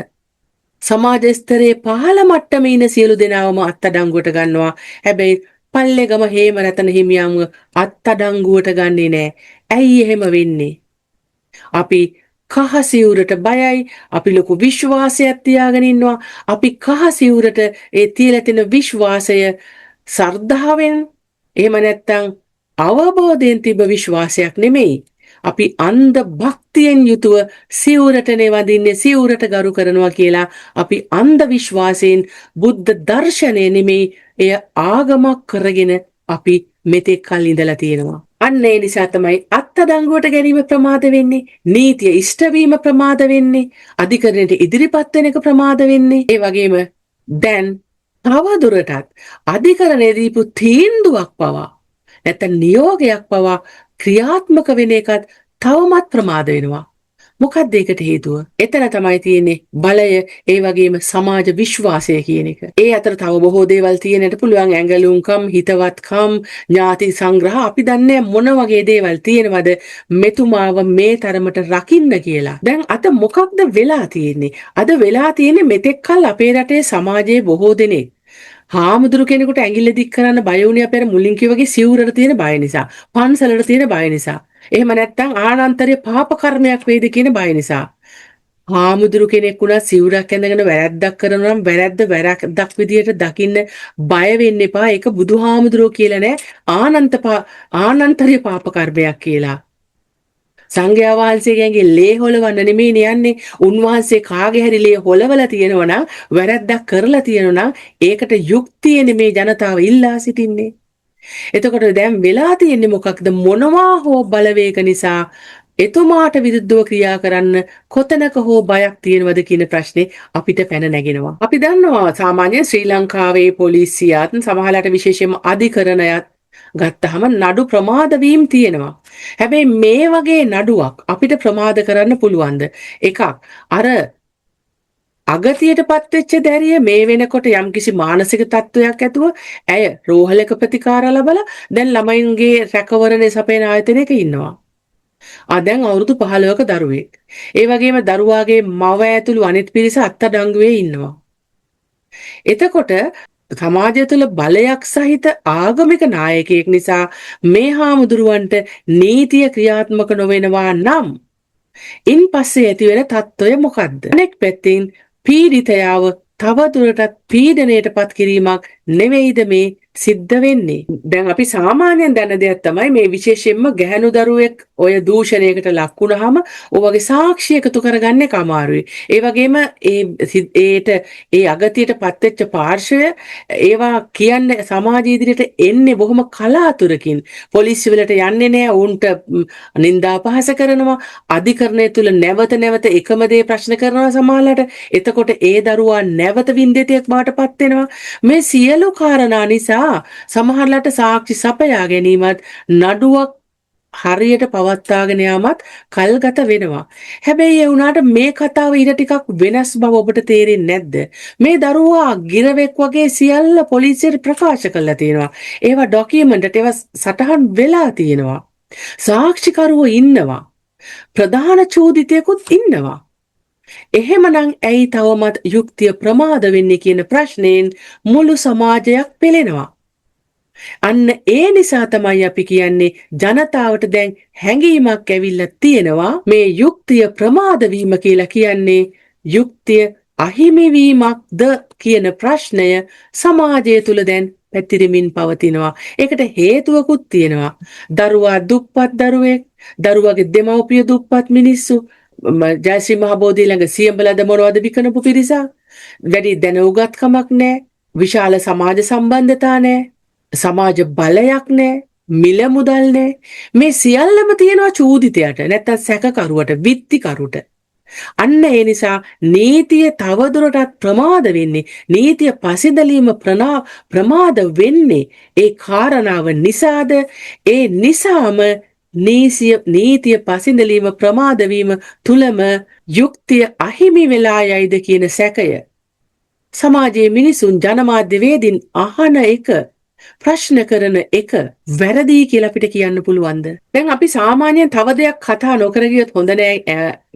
සමාජ ස්තරයේ පහළ මට්ටමේ ඉන්න සියලු දෙනාම අත්අඩංගුවට ගන්නවා. හැබැයි පල්ලේගම හේමරතන හිමියන්ව අත්අඩංගුවට ගන්නේ නැහැ. ඇයි එහෙම වෙන්නේ? අපි කහ සිවුරට බයයි, අපි ලොකු විශ්වාසයක් තියාගෙන ඉන්නවා. අපි කහ සිවුරට ඒ තියලා තියෙන විශ්වාසය සර්ධාවෙන් එහෙම නැත්නම් අවබෝධයෙන් තිබ විශ්වාසයක් නෙමෙයි. අපි අන්ධ භක්තියෙන් යුතුව සිවුරටනේ වදින්නේ, සිවුරට ගරු කරනවා කියලා අපි අන්ධ විශ්වාසයෙන් බුද්ධ දර්ශනය නෙමෙයි එය ආගමක් කරගෙන අපි මෙතෙක් කල් ඉඳලා තියෙනවා. අන්න ඒ නිසා තමයි අත්අඩංගුවට ගැනීම ප්‍රමාද වෙන්නේ, නීතිය ඉෂ්ට වීම ප්‍රමාද වෙන්නේ, අධිකරණයට ඉදිරිපත් වෙන එක ප්‍රමාද වෙන්නේ. ඒ වගේම දැන් තවදුරටත් අධිකරණයේ දීපු තීන්දුවක් පවා නැත්නම් නියෝගයක් පවා ක්‍රියාත්මක වෙන එකත් තවමත් ප්‍රමාද වෙනවා. මොකක්ද ඒකට හේතුව? එතන තමයි තියෙන්නේ බලය, ඒ වගේම සමාජ විශ්වාසය කියන එක. ඒ අතර තව බොහෝ දේවල් තියෙන්නට පුළුවන්. ඇඟලුම්කම්, හිතවත්කම්, ඥාති සංග්‍රහ, අපි දන්නේ මොන වගේ දේවල් තියෙනවද මෙතුමාව මේ තරමට රකින්න කියලා. දැන් අද මොකක්ද වෙලා තියෙන්නේ? අද වෙලා තියෙන්නේ මෙතෙක් කල් අපේ රටේ සමාජයේ බොහෝ දෙනෙක් හාමුදුරු කෙනෙකුට ඇඟිල්ල දික් කරන්න බය වුණේ අපේ මුලින් කිව්වගේ සිවුරට තියෙන බය නිසා, පන්සලට තියෙන බය නිසා. එහෙම නැත්නම් ආනන්තරීය පාප කර්මයක් වේද කියන බය නිසා. හාමුදුරු කෙනෙක් වුණා සිවුරක් ඇඳගෙන වැරැද්දක් කරනවා නම් වැරැද්දක් විදියට දකින්න බය වෙන්න එපා. ඒක බුදුහාමුදුරුවෝ කියලා නෑ, ආනන්තරීය පාප කර්මයක් කියලා. සංඝයා වහන්සේගේ ලේ හොලවන්න නෙමෙයි යන්නේ. උන්වහන්සේ කාගේ හරි ලේ හොලවලා තියෙනවා නම්, වැරද්දක් කරලා තියෙනවා නම් ඒකට යුක්තියනේ මේ ජනතාව ඉල්ලා සිටින්නේ. එතකොට දැන් වෙලා තියෙන්නේ මොකක්ද? මොනවා හෝ බලවේග නිසා එතුමාට විරුද්ධව ක්‍රියා කරන්න කොතනක හෝ බයක් තියෙනවද කියන ප්‍රශ්නේ අපිට පැන නැගෙනවා. අපි දන්නවා සාමාන්‍යයෙන් ශ්‍රී ලංකාවේ පොලිසියත් සමහරවිට විශේෂයෙන්ම අධිකරණයත් ගත්තහම නඩු ප්‍රමාද වීම තියෙනවා. හැබැයි මේ වගේ නඩුවක් අපිට ප්‍රමාද කරන්න පුළුවන්ද? එකක් අර අගතියටපත් වෙච්ච දැරිය මේ වෙනකොට යම්කිසි මානසික තත්වයක් ඇතුව ඇය රෝහලක ප්‍රතිකාර ලැබලා දැන් ළමයින්ගේ රැකවරණය සපයන ආයතනයක ඉන්නවා. දැන් අවුරුදු 15ක දරුවෙක්. ඒ වගේම දරුවාගේ මව ඇතුළු අනිත් පිරිස අත්අඩංගුවේ ඉන්නවා. එතකොට සමාජය තුළ බලයක් සහිත ආගමික නායකයෙක් නිසා මේ හාමුදුරුවන්ට නීතිය ක්‍රියාත්මක නොවෙනවා නම් ඉන් පස්සේ ඇති වෙන තත්ත්වය මොකද්ද? අනෙක් පැත්තෙන් පීඩිතයාව තවදුරටත් පීඩනයටපත් කිරීමක් නෙවෙයිද මේ සිද්ධ වෙන්නේ? දැන් අපි සාමාන්‍යයෙන් දන්න දෙයක් තමයි මේ විශේෂයෙන්ම ගැහැණු දරුවෙක් ඔය දූෂණයකට ලක් වුණාම ඔයගේ සාක්ෂි එකතු කරගන්න එක අමාරුයි. ඒ වගේම ඒ අගතියටපත් වෙච්ච පාර්ශවය ඒවා කියන්නේ සමාජ ඉදිරියට එන්නේ බොහොම කලාතුරකින්. පොලිසිය වලට යන්නේ නැහැ, උන්ට නින්දා අපහාස කරනවා, අධිකරණය තුල නැවත නැවත එකම දේ ප්‍රශ්න කරනවා සමාජලට. එතකොට ඒ දරුවා නැවත වින්දිතයක් බවටපත් වෙනවා. මේ සියලු කාරණා නිසා සමහරලාට සාක්ෂි සපයා ගැනීමත් නඩුවක් හරියට පවත්වාගෙන යාමත් කල්ගත වෙනවා. හැබැයි ඒ වුණාට මේ කතාව ඊට ටිකක් වෙනස් බව ඔබට තේරෙන්නේ නැද්ද? මේ දරුවා ගිරවෙක් වගේ සියල්ල පොලිසියට ප්‍රකාශ කරලා තියෙනවා. ඒවා ඩොකියුමන්ට් ඒවා සටහන් වෙලා තියෙනවා. සාක්ෂිකරුවෝ ඉන්නවා. ප්‍රධාන චෝදිතයෙකුත් ඉන්නවා. එහෙමනම් ඇයි තවමත් යුක්තිය ප්‍රමාද වෙන්නේ කියන ප්‍රශ්නයෙන් මුළු සමාජයක් පෙළෙනවා. අන්න ඒ නිසා තමයි අපි කියන්නේ ජනතාවට දැන් හැඟීමක් ඇවිල්ලා තියෙනවා මේ යුක්තිය ප්‍රමාද වීම කියලා කියන්නේ යුක්තිය අහිමි වීමක්ද කියන ප්‍රශ්නය සමාජය තුල දැන් පැතිරෙමින් පවතිනවා. ඒකට හේතුවකුත් තියෙනවා. දරුවා දුප්පත් දරුවෙක්, දරුවාගේ දෙමව්පිය දුප්පත් මිනිස්සු, ජයශ්‍රී මහබෝධිය ළඟ සියඹලද මොනවද විකනපු පිරිසක්, වැඩි දැනුගත්කමක් නැහැ, විශාල සමාජ සම්බන්ධතා නැහැ, සමාජ බලයක් නැහැ, මිල මුදල් නැහැ. මේ සියල්ලම තියෙනවා චූදිතයට නැත්තම් සැකකරුවට විත්තිකරුට. අන්න ඒ නිසා නීතිය තවදුරටත් ප්‍රමාද වෙන්නේ නීතිය පසිදලීම ප්‍රමාද වෙන්නේ ඒ කාරණාව නිසාද ඒ නිසාම නීතිය පසිදලීම ප්‍රමාද වීම තුලම යුක්තිය අහිමි වෙලා යයිද කියන සැකය සමාජයේ මිනිසුන් ජනමාධ්‍යවේදීන් අහන එක ප්‍රශ්න කරන එක වැරදි කියලා අපිට කියන්න පුළුවන්ද? දැන් අපි සාමාන්‍යයෙන් තව දෙයක් කතා නොකර ගියොත් හොඳ නෑ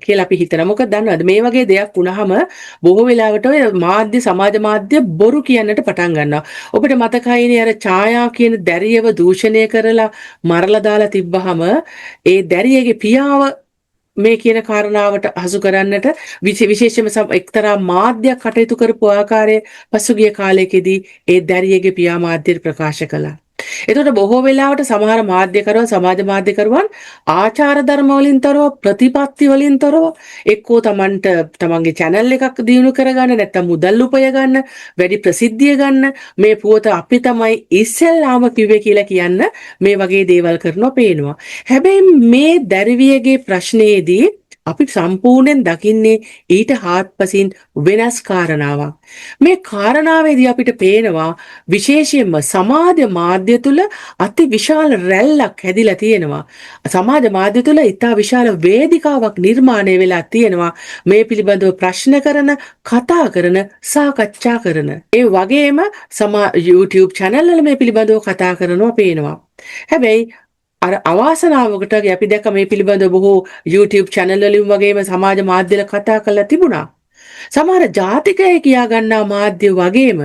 කියලා අපි හිතනවා. මොකද දන්නවද මේ වගේ දෙයක් වුණාම බොහෝ වෙලාවට ඔය මාධ්‍ය සමාජ මාධ්‍ය බොරු කියන්නට පටන් ගන්නවා. ඔබට මතකයිනේ අර ඡායා කියන දැරියව දූෂණය කරලා මරලා දාලා තිබ්බහම ඒ දැරියගේ පියාව මේ කියන කාරණාවට හසු කරන්නට විශේෂයෙන්ම එක්තරා මාධ්‍යයක් කටයුතු කරපු ආකාරය පසුගිය කාලයකදී ඒ දැරියගේ පියා මාධ්‍යයට ප්‍රකාශ කළා. එතකොට බොහෝ වෙලාවට සමහර මාධ්‍යකරුවන් සමාජ මාධ්‍යකරුවන් ආචාර ධර්ම වලින් තොරව ප්‍රතිපත්ති වලින් තොරව එක්කෝ තමන්ගේ channel එකක් දියුණු කරගන්න නැත්නම් මුදල් උපය ගන්න වැඩි ප්‍රසිද්ධිය ගන්න මේ පුවත අපි තමයි ඉස්සෙල්ලාම කිව්වේ කියලා කියන්න මේ වගේ දේවල් කරනවා පේනවා. හැබැයි මේ දැරිවියගේ ප්‍රශ්නයේදී අපි සම්පූර්ණයෙන් දකින්නේ ඊට හාත්පසින් වෙනස් කාරණාවක්. මේ කාරණාවේදී අපිට පේනවා විශේෂයෙන්ම සමාජ මාධ්‍ය තුල අති විශාල රැල්ලක් හැදිලා තියෙනවා. සමාජ මාධ්‍ය තුල ඉතා විශාල වේදිකාවක් නිර්මාණය වෙලා තියෙනවා. මේ පිළිබඳව ප්‍රශ්න කරන, කතා කරන, සාකච්ඡා කරන. ඒ වගේම YouTube channel වල මේ පිළිබඳව කතා කරනවා පේනවා. හැබැයි අර අවාසනාවකට අපි දැක්ක මේ පිළිබඳව බොහෝ YouTube channel වලින් වගේම සමාජ මාධ්‍ය වල කතා කරලා තිබුණා. සමහර ජාතිකය කියා ගන්නා මාධ්‍ය වගේම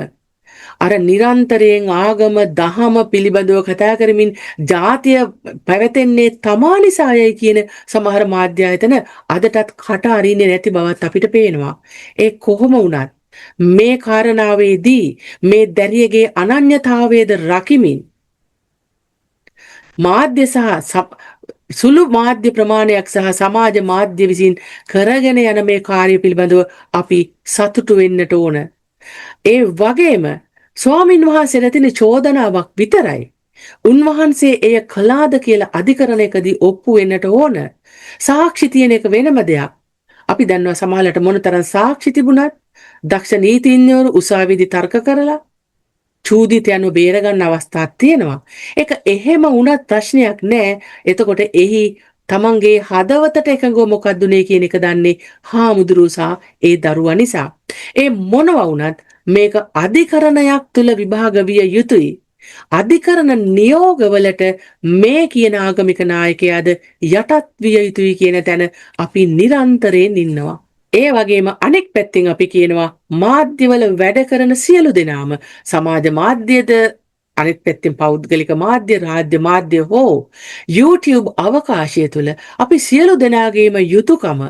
අර නිරන්තරයෙන් ආගම දහම පිළිබඳව කතා කරමින් ජාතිය පැවතෙන්නේ තමා නිසායයි කියන සමහර මාධ්‍ය ආයතන අදටත් කට අරින්නේ නැති බවත් අපිට පේනවා. ඒ කොහොම වුණත් මේ කාරණාවේදී මේ දැරියගේ අනන්‍යතාවයේද රකිමින් මාධ්‍ය සහ සුළු මාධ්‍ය ප්‍රමාණයක් සහ සමාජ මාධ්‍ය විසින් කරගෙන යන මේ කාර්ය පිළිබඳව අපි සතුටු වෙන්නට ඕන. ඒ වගේම ස්වාමින් වහන්සේට තියෙන චෝදනාවක් විතරයි. උන්වහන්සේ එය කළාද කියලා අධිකරණයකදී ඔප්පු වෙන්නට ඕන. සාක්ෂි තියෙන එක වෙනම දෙයක්. අපි දන්නවා සමහරවිට මොනතරම් සාක්ෂි තිබුණත් දක්ෂ නීතිඥවරු උසාවියේදී තර්ක කරලා චූදිතයන්ව බේරගන්න අවස්ථාවක් තියෙනවා. ඒක එහෙම වුණත් ප්‍රශ්නයක් නෑ. එතකොට එහි තමන්ගේ හදවතට එකඟව මොකක්ද උනේ කියන එක දන්නේ හාමුදුරුවෝ සහ ඒ දරුවා නිසා. ඒ මොනවා වුණත් මේක අධිකරණයක් තුල විභාග විය යුතුයි. අධිකරණ නියෝගවලට මේ කියන ආගමික නායකයාද යටත් විය යුතුයි කියන තැන අපි නිරන්තරයෙන් ඉන්නවා. ඒ වගේම අනෙක් පැත්තෙන් අපි කියනවා මාධ්‍යවල වැඩ කරන සියලු දෙනාම සමාජ මාධ්‍යද අනෙක් පැත්තෙන් පෞද්ගලික මාධ්‍ය රාජ්‍ය මාධ්‍ය හෝ YouTube අවකාශය තුල අපි සියලු දෙනාගේම යුතුයකම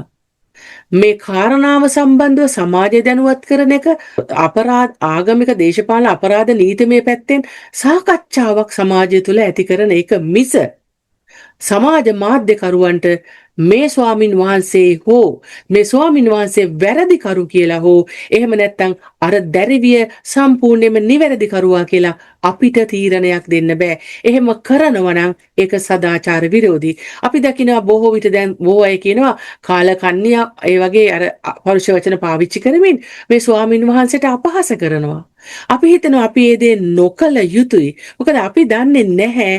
මේ කාරණාව සම්බන්ධව සමාජය දැනුවත් කරන එක අපරාධ ආගමික දේශපාලන අපරාධ නීතිමය පැත්තෙන් සාකච්ඡාවක් සමාජය තුල ඇති කරන එක මිස සමාජ මාධ්‍යකරුවන්ට මේ ස්වාමින් වහන්සේ හෝ මේ ස්වාමින් වහන්සේ වැරදිකරු කියලා හෝ එහෙම නැත්නම් අර දැරිවිය සම්පූර්ණයෙන්ම නිවැරදිකරුවා කියලා අපිට තීරණයක් දෙන්න බෑ. එහෙම කරනවා නම් ඒක සදාචාර විරෝධී. අපි දකිනවා බොහෝ විට දැන් බොහෝ අය කියනවා කාලකන්ණියා ඒ වගේ අර පරුෂ වචන පාවිච්චි කරමින් මේ ස්වාමින් වහන්සේට අපහාස කරනවා. අපි හිතනවා අපි ඒ දේ නොකළ යුතුයි. මොකද අපි දන්නේ නැහැ.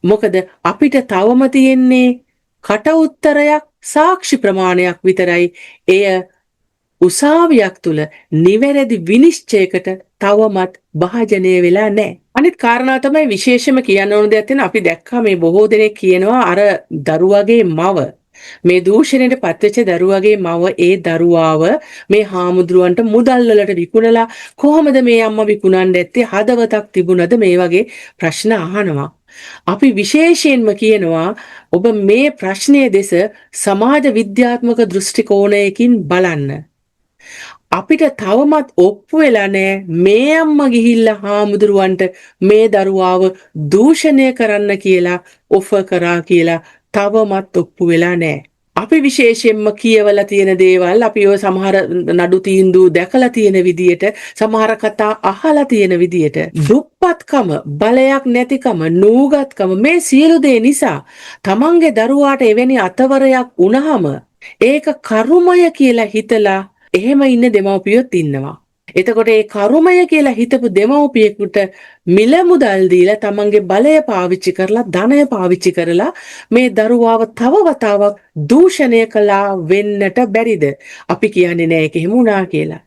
මොකද අපිට තවම තියෙන්නේ කට උත්තරයක් සාක්ෂි ප්‍රමාණයක් විතරයි. එය උසාවියක් තුල නිවැරදි විනිශ්චයකට තවමත් භාජනය වෙලා නැහැ. අනිත් කාරණා තමයි විශේෂම කියන්න ඕන දෙයක් තියෙන අපි දැක්කා මේ බොහෝ දෙනෙක් කියනවා අර දරුවගේ මව මේ දූෂණයට පත්වෙච්ච දරුවගේ මව ඒ දරුවාව මේ හාමුදුරුවන්ට මුදල් වලට විකුණලා කොහොමද මේ අම්මා විකුණන්නේ නැත්තේ හදවතක් තිබුණද මේ වගේ ප්‍රශ්න අහනවා. අපි විශේෂයෙන්ම කියනවා ඔබ මේ ප්‍රශ්නය දෙස සමාජ විද්‍යාත්මක දෘෂ්ටි කෝණයකින් බලන්න. අපිට තවමත් ඔප්පු වෙලා නැහැ මේ අම්මා ගිහිල්ලා හාමුදුරුවන්ට මේ දරුවාව දූෂණය කරන්න කියලා ඔෆර් කරා කියලා තවමත් ඔප්පු වෙලා නැහැ. අපි විශේෂයෙන්ම කියවලා තියෙන දේවල් අපි ඔය සමහර නඩු තීන්දුව දැකලා තියෙන විදියට සමහර කතා අහලා තියෙන විදියට දුප්පත්කම බලයක් නැතිකම නූගත්කම මේ සියලු දේ නිසා තමන්ගේ දරුවාට එවැනි අතවරයක් වුණාම ඒක කර්මය කියලා හිතලා එහෙම ඉන්න දෙමව්පියොත් ඉන්නවා. එතකොට ඒ කර්මය කියලා හිතපු දෙමව්පියෙකුට මිල මුදල් දීලා තමන්ගේ බලය පාවිච්චි කරලා ධනය පාවිච්චි කරලා මේ දරුවාව තව වතාවක් දූෂණය කළා වෙන්නට බැරිද? අපි කියන්නේ නෑ ඒක එහෙම වුණා කියලා.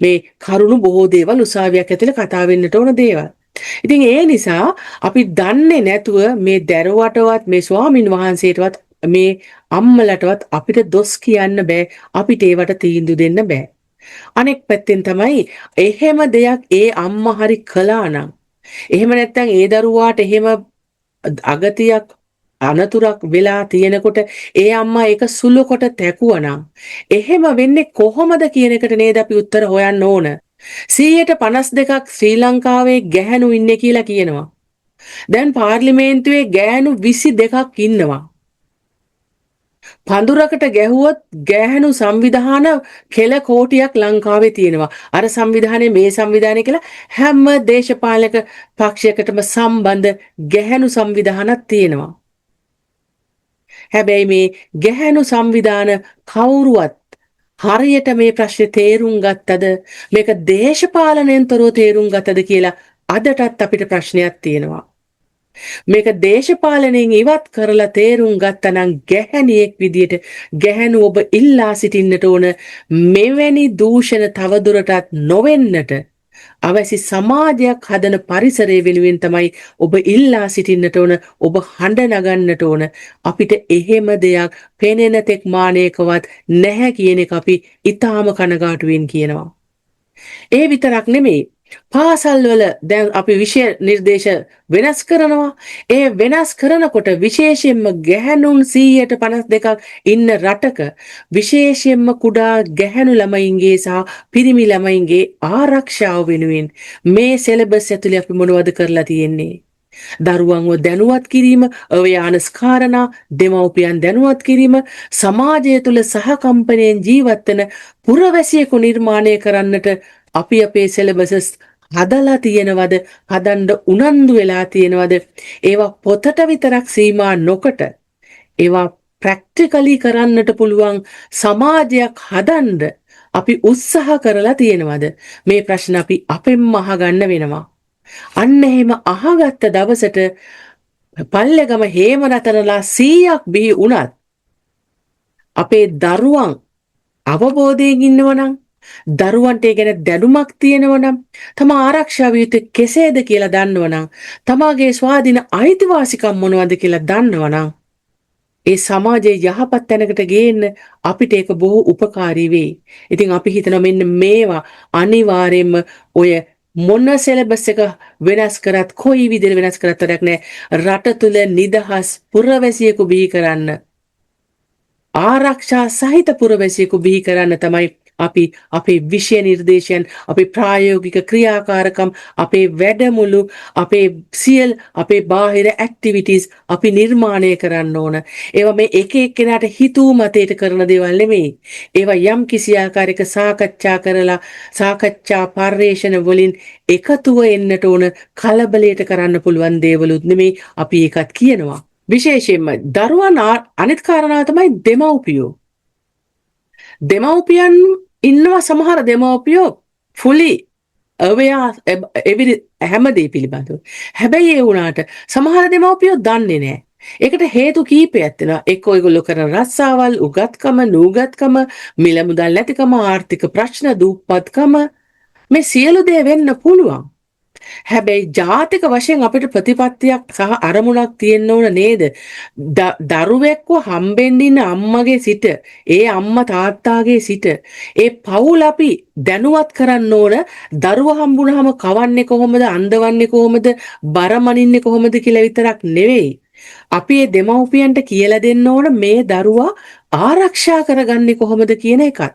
මේ කරුණු බොහෝ දේවල් උසාවියක් ඇතුලේ කතා වෙන්නට ඕන දේවල්. ඉතින් ඒ නිසා අපි දන්නේ නැතුව මේ දරුවටවත් මේ ස්වාමින් වහන්සේටවත් මේ අම්මලටවත් අපිට දොස් කියන්න බෑ. අපිට ඒවට තීන්දුව දෙන්න බෑ. අනෙක් පැත්තෙන් තමයි එහෙම දෙයක් ඒ අම්මා හරි කළා නම් එහෙම නැත්නම් ඒ දරුවාට එහෙම අගතියක් අනතුරක් වෙලා තියෙනකොට ඒ අම්මා ඒක සුළු කොට තැකුවා නම් එහෙම වෙන්නේ කොහොමද කියන එකට නේද අපි උත්තර හොයන්න ඕන. 152ක් ශ්‍රී ලංකාවේ ගැහැණු ඉන්නේ කියලා කියනවා. දැන් පාර්ලිමේන්තුවේ ගැහැණු 22ක් ඉන්නවා. පඳුරකට ගැහුවොත් ගැහැණු සංවිධාන කෙල කෝටියක් ලංකාවේ තියෙනවා. අර සංවිධානයේ මේ සංවිධානය කියලා හැම දේශපාලක පක්ෂයකටම සම්බන්ධ ගැහැණු සංවිධානක් තියෙනවා. හැබැයි මේ ගැහැණු සංවිධාන කවුරුවත් හරියට මේ ප්‍රශ්නේ තේරුම් ගත්තද මේක දේශපාලනයෙන් තොරව තේරුම් ගත්තද කියලා අදටත් අපිට ප්‍රශ්නයක් තියෙනවා. මේක දේශපාලනයෙන් ඉවත් කරලා තේරුම් ගත්තනම් ගැහැණියෙක් විදියට ගැහැණු ඔබ ඉල්ලා සිටින්නට ඕන මෙවැනි දූෂණ තවදුරටත් නොවෙන්නට අවශ්‍ය සමාජයක් හදන පරිසරය වෙනුවෙන් තමයි ඔබ ඉල්ලා සිටින්නට ඕන ඔබ හඬ නගන්නට ඕන අපිට එහෙම දෙයක් පෙනෙන තෙක් මානයකවත් නැහැ කියන එක අපි ඊටාම කනගාටුවෙන් කියනවා. ඒ විතරක් නෙමෙයි පාසල් වල දැන් අපි විෂය නිර්දේශ වෙනස් කරනවා. ඒ වෙනස් කරනකොට විශේෂයෙන්ම ගැහැණුන් 152ක් ඉන්න රටක විශේෂයෙන්ම කුඩා ගැහැණු ළමයින්ගේ සහ පිරිමි ළමයින්ගේ ආරක්ෂාව වෙනුවෙන් මේ සිලබස් ඇතුලේ අපි මොනවද කරලා තියෙන්නේ? දරුවන්ව දැනුවත් කිරීම, අව්‍යානස්කාරණා, දෙමව්පියන් දැනුවත් කිරීම, සමාජය තුළ සහකම්පනයෙන් ජීවත් වෙන පුරවැසියෙකු නිර්මාණය කරන්නට අපි අපේ සිලබසස් හදලා තියෙනවද? හදන්න උනන්දු වෙලා තියෙනවද? ඒවා පොතට විතරක් සීමා නොකොට ඒවා ප්‍රැක්ටිකලි කරන්නට පුළුවන් සමාජයක් හදන්න අපි උත්සාහ කරලා තියෙනවද? මේ ප්‍රශ්න අපි අපෙන්ම අහගන්න වෙනවා. අන්න එහෙම අහගත්ත දවසට පල්ලෙගම හේමරතනලා 100ක් බිහි වුණත් අපේ දරුවන් අවබෝධයෙන් ඉන්නවනම් දරුවන්ට ඒ ගැන දැනුමක් තියෙනවනම් තමා ආරක්ෂා විය යුතු කෙසේද කියලා දන්නවනම් තමාගේ ස්වාධීන අයිතිවාසිකම් මොනවද කියලා දන්නවනම් ඒ සමාජයේ යහපත් තැනකට ගේන්න අපිට ඒක බොහෝ උපකාරී වෙයි. ඉතින් අපි හිතනවා මෙන්න මේවා අනිවාර්යයෙන්ම ඔය මොන සිලබස් එක වෙනස් කරත් කොයි විදිහට වෙනස් කරත් වැඩක් නැහැ. රට තුල නිදහස් පුරවැසියෙකු බිහි කරන්න ආරක්ෂා සහිත පුරවැසියෙකු බිහි කරන්න තමයි අපි අපේ විෂය නිර්දේශයන් අපේ ප්‍රායෝගික ක්‍රියාකාරකම් අපේ වැඩමුළු අපේ සියල් අපේ බාහිර ඇක්ටිවිටීස් අපි නිර්මාණය කරන්න ඕන. ඒවා මේ එක එක්කෙනාට හිතූ මතයට කරන දේවල් නෙමෙයි. ඒවා යම් කිසි ආකාරයක සාකච්ඡා කරලා සාකච්ඡා පර්යේෂණ වලින් එකතුව එන්නට ඕන කලබලයට කරන්න පුළුවන් දේවලුත් නෙමෙයි. අපි ඒකත් කියනවා. විශේෂයෙන්ම දරුවන් අනිත් කාරණාව තමයි දෙමව්පියෝ. දෙමව්පියන් ඉන්නවා සමහර දෙමව්පියෝ fully aware හැමදේ පිළිබඳව. හැබැයි ඒ වුණාට සමහර දෙමව්පියෝ දන්නේ නැහැ. ඒකට හේතු කීපයක් තියෙනවා. එක්ක ඔයගොල්ලෝ කරන රස්සාවල්, උගත්කම, නූගත්කම, මිල මුදල් නැතිකම, ආර්ථික ප්‍රශ්න, දුප්පත්කම මේ සියලු දේ වෙන්න පුළුවන්. හැබැයි ජාතික වශයෙන් අපිට ප්‍රතිපත්තියක් සහ අරමුණක් තියෙන්න ඕන නේද? දරුවෙක්ව හම්බෙන්න ඉන්න අම්මගේ සිට ඒ අම්මා තාත්තාගේ සිට ඒ පවුල අපි දැනුවත් කරන්න ඕන. දරුවා හම්බුනහම කවන්නේ කොහොමද, අඳවන්නේ කොහොමද, බරමනින්නේ කොහොමද කියලා විතරක් නෙවෙයි. අපි මේ දෙමව්පියන්ට කියලා දෙන්න ඕන මේ දරුවා ආරක්ෂා කරගන්නේ කොහොමද කියන එකත්.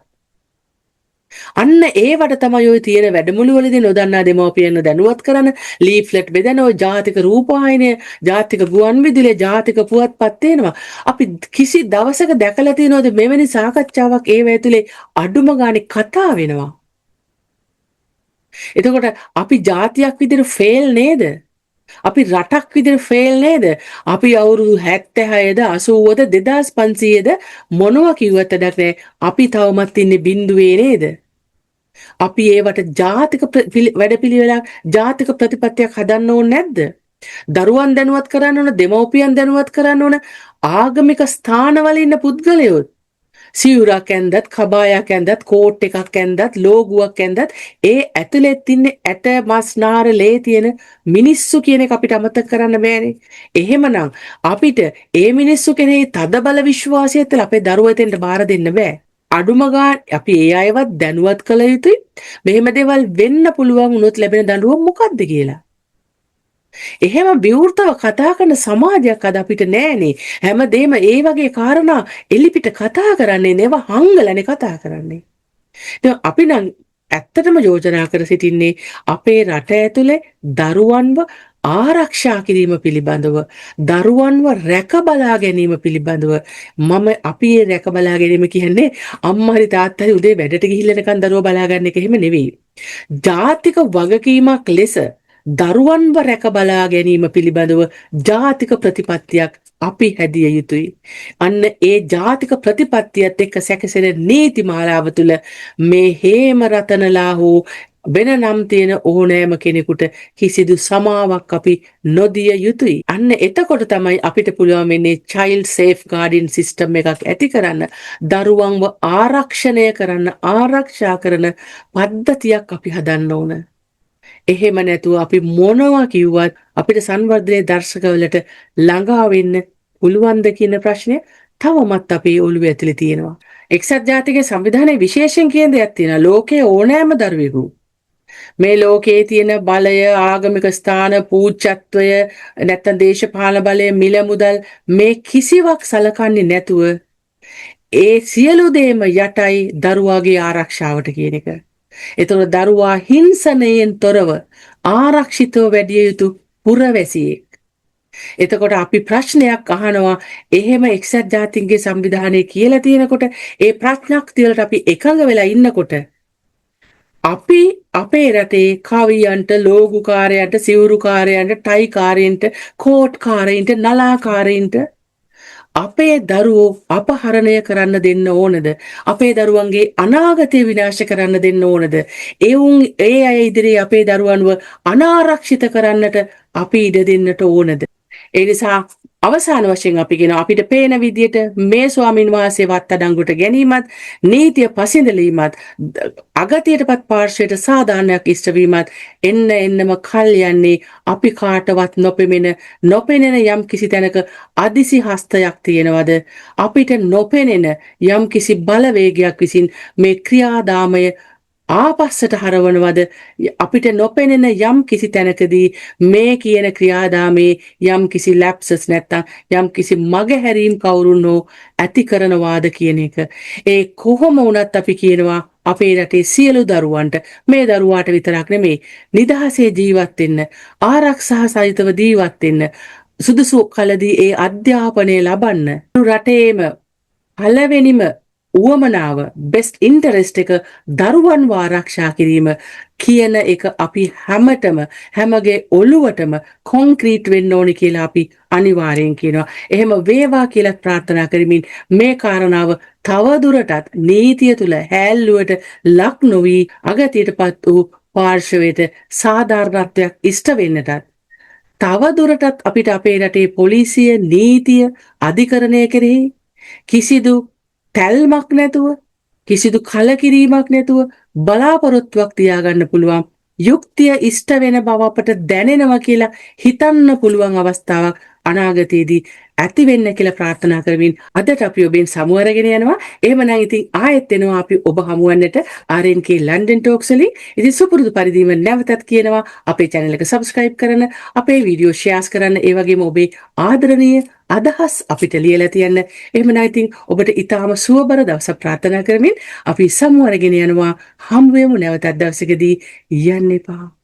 අන්න ඒවට තමයි ඔය තියෙන වැඩමුළුවලදී නොදන්නා දෙමව්පියන්ව දැනුවත් කරන ලීෆ්ලට් බෙදන ඔය ජාතික රූපවාහිනිය, ජාතික ගුවන්විදුලිය, ජාතික පුවත්පත් තියෙනවා. අපි කිසි දවසක දැකලා තියෙනවද මෙවැනි සාකච්ඡාවක් ඒව ඇතුලේ අඩුම ගානේ කතා වෙනවා. එතකොට අපි ජාතියක් විදිහට ෆේල් නේද? අපි රටක් විදිහට ෆේල් නේද? අපි අවුරුදු 76ද 80ද 2500ද මොනවා කිව්වත් වැඩක් නැහැ. අපි තවමත් ඉන්නේ බිඳුවේ නේද? අපි ඒවට ජාතික වැඩපිළිවෙලක් ජාතික ප්‍රතිපත්තියක් හදන්න ඕනේ නැද්ද? දරුවන් දැනුවත් කරන්න ඕන, දෙමව්පියන් දැනුවත් කරන්න ඕන, ආගමික ස්ථානවල ඉන්න පුද්ගලයෝ සිවුරක් ඇඳත්, කබායක් ඇඳත්, කෝට් එකක් ඇඳත්, ලෝගුවක් ඇඳත් ඒ ඇතුළෙත් ඉන්නේ ඇට මස් නාර ලේ තියෙන මිනිස්සු කියන එක අපිට අමතක කරන්න බෑනේ. එහෙමනම් අපිට ඒ මිනිස්සු කෙරෙහි තදබල විශ්වාසයත් අපේ දරුවෝ දෙන්න බාර දෙන්න බෑ. අඩුම ගාන අපි ඒ අයවත් දැනුවත් කළ යුතුයි. මෙහෙම දේවල් වෙන්න පුළුවන් වුණොත් ලැබෙන දඬුවම මොකක්ද කියලා. එහෙම විවෘතව කතා කරන සමාජයක් අද අපිට නෑනේ. හැමදේම ඒ වගේ කාරණා එලිපිට කතා කරන්නේ නෙව හංගලනේ කතා කරන්නේ. දැන් අපි නම් ඇත්තටම යෝජනා කර සිටින්නේ අපේ රට ඇතුලේ දරුවන්ව ආරක්ෂා කිරීම පිළිබඳව, දරුවන්ව රැක බලා ගැනීම පිළිබඳව. අපි ඒ රැක බලා ගැනීම කියන්නේ අම්මා හරි තාත්තා හරි උදේ වැඩට ගිහිල්ලා නිකන් දරුවෝ බලා ගන්න එක එහෙම නෙවෙයි. ජාතික වගකීමක් ලෙස දරුවන්ව රැක බලා ගැනීම පිළිබඳව ජාතික ප්‍රතිපත්තියක් අපි හැදිය යුතුයි. අන්න ඒ ජාතික ප්‍රතිපත්තියත් එක්ක සැකසෙන නීති මාලාව තුළ මේ හේම රතනලා හෝ වෙන නම් තියෙන ඕනෑම කෙනෙකුට කිසිදු සමාවක් අපි නොදිය යුතුයි. අන්න එතකොට තමයි අපිට පුළුවන් වෙන්නේ child safeguarding system එකක් ඇති කරන්න, දරුවන්ව ආරක්ෂණය කරන්න, ආරක්ෂා කරන පද්ධතියක් අපි හදන්න ඕන. එහෙම නැතුව අපි මොනවා කිව්වත් අපිට සංවර්ධනයේ දර්ශකවලට ළඟා වෙන්න පුළුවන්ද කියන ප්‍රශ්නය තවමත් අපේ ඔළුවේ ඇතුලේ තියෙනවා. එක්සත් ජාතිකයේ සංවිධානයේ විශේෂයෙන් කියන දෙයක් තියෙනවා. ලෝකයේ ඕනෑම දරුවෙකු මේ ලෝකයේ තියෙන බලය, ආගමික ස්ථාන, පූජ්‍යත්වය, නැත්නම් දේශපාලන බලය, මිල මුදල් මේ කිසිවක් සලකන්නේ නැතුව ඒ සියලු දේම යටයි දරුවාගේ ආරක්ෂාවට කියන එක. එතකොට දරුවා හිංසනයෙන් තොරව ආරක්ෂිතව වැඩිය යුතු පුරවැසියෙක්. එතකොට අපි ප්‍රශ්නයක් අහනවා එහෙම එක්සත් ජාතීන්ගේ සංවිධානයේ කියලා තියෙනකොට ඒ ප්‍රඥාක්තිය වලට අපි එකඟ වෙලා ඉන්නකොට අපි අපේ රටේ කවියන්ට, ලෝගුකාරයන්ට, සිවුරුකාරයන්ට, ටයිකාරයන්ට, කෝට්කාරයන්ට, නලාකාරයන්ට අපේ දරුවෝ අපහරණය කරන්න දෙන්න ඕනද? අපේ දරුවන්ගේ අනාගතය විනාශ කරන්න දෙන්න ඕනද? ඒ අය ඉදිරියේ අපේ දරුවන්ව අනාරක්ෂිත කරන්නට අපි ඉඩ දෙන්නට ඕනද? ඒ නිසා අවසාන වශයෙන් අපි කියන අපිට පේන විදියට මේ ස්වාමින් වහන්සේ වත්තඩංගුට ගැනීමත්, නීතිය පසිඳලීමත්, අගතියටපත් පාර්ශ්වයට සාධාරණයක් ඉෂ්ට වීමත් එන්නම කල් යන්නේ අපි කාටවත් නොපෙනෙන යම් කිසි තැනක අදිසි හස්තයක් තියෙනවද? අපිට නොපෙනෙන යම් කිසි බලවේගයක් විසින් මේ ක්‍රියාදාමය ආපස්සට හරවනවද? අපිට නොපෙනෙන යම් කිසි තැනකදී මේ කියන ක්‍රියාදාමේ යම් කිසි ලැප්සස් නැත්තම් යම් කිසි මගහැරීම් කවුරුන් හෝ ඇති කරනවාද කියන එක. ඒ කොහොම වුණත් අපි කියනවා අපේ රටේ සියලු දරුවන්ට, මේ දරුවාට විතරක් නෙමෙයි, නිදහසේ ජීවත් වෙන්න, ආරක්ෂා සහිතව ජීවත් වෙන්න, සුදුසු කලදී ඒ අධ්‍යාපනය ලබන්න රටේම පළවෙනිම උවමනාව බෙස්ට් ඉන්ටරෙස්ට් එක දරුවන්ව ආරක්ෂා කිරීම කියන එක අපි හැමගේ ඔළුවටම කොන්ක්‍රීට් වෙන්න ඕනි කියලා අපි අනිවාර්යෙන් කියනවා. එහෙම වේවා කියලා ප්‍රාර්ථනා කරමින් මේ කාරණාව තවදුරටත් නීතිය තුල හැල්ලුවට ලක් නොවි අගතියටපත් වූ පාර්ශවයට සාධාරණත්වයක් ඉෂ්ට වෙන්නටත් තවදුරටත් අපිට අපේ රටේ පොලිසිය, නීතිය, අධිකරණය කෙරෙහි කිසිදු තැල්මක් නැතුව, කිසිදු කලකිරීමක් නැතුව බලාපොරොත්තුවක් තියාගන්න පුළුවන්, යුක්තිය ඉෂ්ට වෙන බව අපට දැනෙනවා කියලා හිතන්න පුළුවන් අවස්ථාවක් අනාගතයේදී ඇති වෙන්න කියලා ප්‍රාර්ථනා කරමින් අදට අපි ඔබෙන් සමු අරගෙන යනවා. එහෙමනම් ඉතින් ආයෙත් එනවා අපි ඔබ හමුවන්නට RNK London Talks වලින්. ඉතින් සුපුරුදු පරිදිම නැවතත් කියනවා අපේ channel එක subscribe කරන්න, අපේ වීඩියෝ shares කරන්න, ඒ වගේම ඔබේ ආදරණීය අදහස් අපිට ලියලා තියන්න. එහෙමනම් ඉතින් ඔබට ඊටාම සුවබර දවසක් ප්‍රාර්ථනා කරමින් අපි සමු අරගෙන යනවා. හම්බ වෙමු නැවතත් දවසකදී. යන්න එපා.